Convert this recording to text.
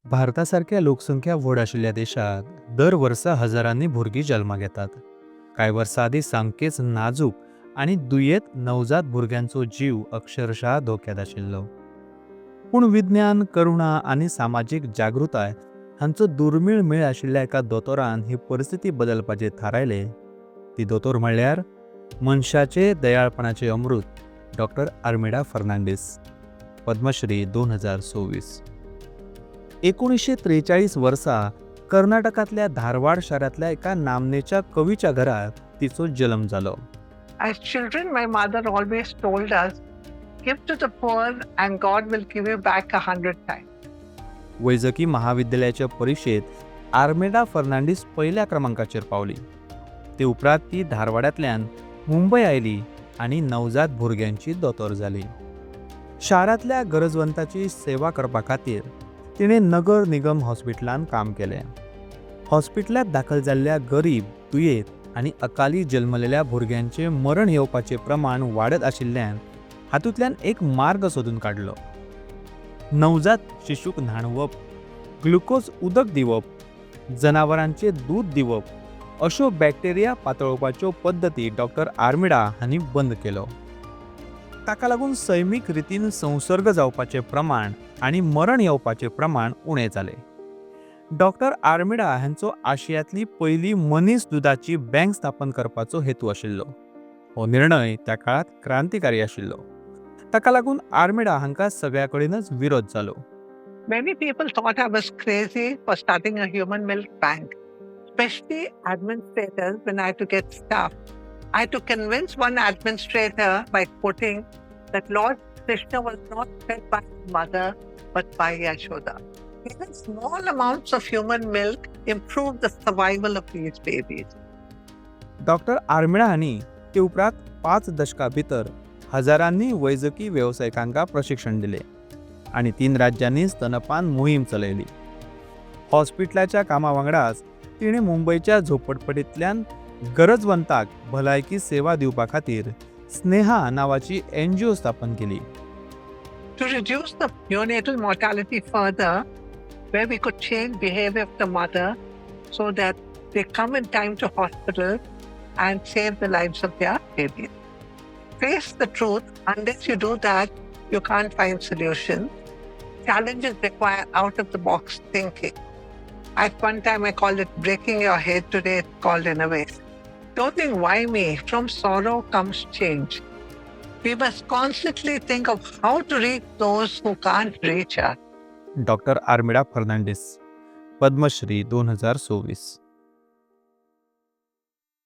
भारतासारख्या लोकसंख्या व्हड आशिल्ल्या देशात दर वर्सा हजारांनी भुरगीं जल्माक येतात. कांय वर्सां आदीं सामकेच नाजूक आनी दुयेंत नवजात भुरग्यांचो जीव अक्षरशः धोक्यात आशिल्लो. पूण विज्ञान, करुणा आनी सामाजीक जागृताय हांचो दुर्मीळ मेळ आशिल्ल्या एका दोतोरान ही परिस्थिती बदलपाचें थारायलें. ती दोतोर म्हणल्यार मनशाचे दयाळपणाचे अमृत डॉक्टर आर्मिडा फर्नांडीस, पद्मश्री 2024. 1943 वर्सा कर्नाटकांतल्या धारवाड शारांतल्या एका नामनेच्या कवीच्या घरात तिचो जल्म जालो. As children, my mother always told us, give to the poor and God will give you back 100 times. वैजकी महाविद्यालयाच्या परीक्षेत आर्मेडा फर्नांडीस पहिल्या क्रमांकाचेर पावली. ते उपरांत ती धारवाड्यांतल्यान मुंबय आयली आनी नवजात भुरग्यांची दोतोर जाली. शारांतल्या गरजवंतांची सेवा करपा खातीर तिणें नगर निगम हॉस्पिटलांत काम केलें. हॉस्पिटलांत दाखल जाल्ल्या गरीब, दुयेंत आनी अकाली जल्मलेल्या भुरग्यांचें मरण येवपाचें प्रमाण वाडत आशिल्ल्यान हातूंतल्यान एक मार्ग सोदून काडलो. नवजात शिशूक न्हाणवप, ग्लुकोज उदक दिवप, जनावरांचें दूध दिवप अश्यो बॅक्टेरिया पातळोवपाच्यो पद्दती डॉक्टर आर्मिडा हांणी बंद केलो. ताका लागून सैमीक रितीन संसर्ग जावपाचें प्रमाण आनी मरण येवपाचें प्रमाण उणें जालें. डॉक्टर आर्मिडा हांचो आशियांतली पयली मनीस दुदाची बँक स्थापन करपाचो हेतू आशिल्लो. हो निर्णय त्या काळात क्रांतिकारी आशिल्लो. ताका लागून आर्मिडा हांकां सगळ्या कडेनच विरोध जालो. Many people thought I was crazy for starting a human milk bank, especially administrators when I had to get staff. I had to convince one administrator by quoting that Lord Krishna was not fed by his mother but by Yashoda. Even small amounts of human milk improve the survival of these babies. Doctor Armida हांणी ते उपरांत 5 दशकां भितर हजारांनी वैजकी वेवसायिकांका प्रशिक्षण दिलें आनी 3 राज्यांनी स्तनपान मोहीम चलयली. हॉस्पिटलाच्या कामा वांगडाच तिणें मुंबयच्या झोपडपट्टींतल्यान गरजवंतांक भलायकी सेवा दिवपा खातीर स्नेहा नांवाची NGO स्थापन केली. To reduce the neonatal mortality further, where we could change behavior of the mother so that they come in time to hospital and save the lives of their babies. Face the truth. Unless you do that, you can't find solutions. Challenges require out-of-the-box thinking. At one time, I called it breaking your head. Today, it's called innovation. Don't think, why me? From sorrow comes change. We must constantly think of how to reach those who can't reach us. Doctor Armida Fernandes, Padma Shri 2024.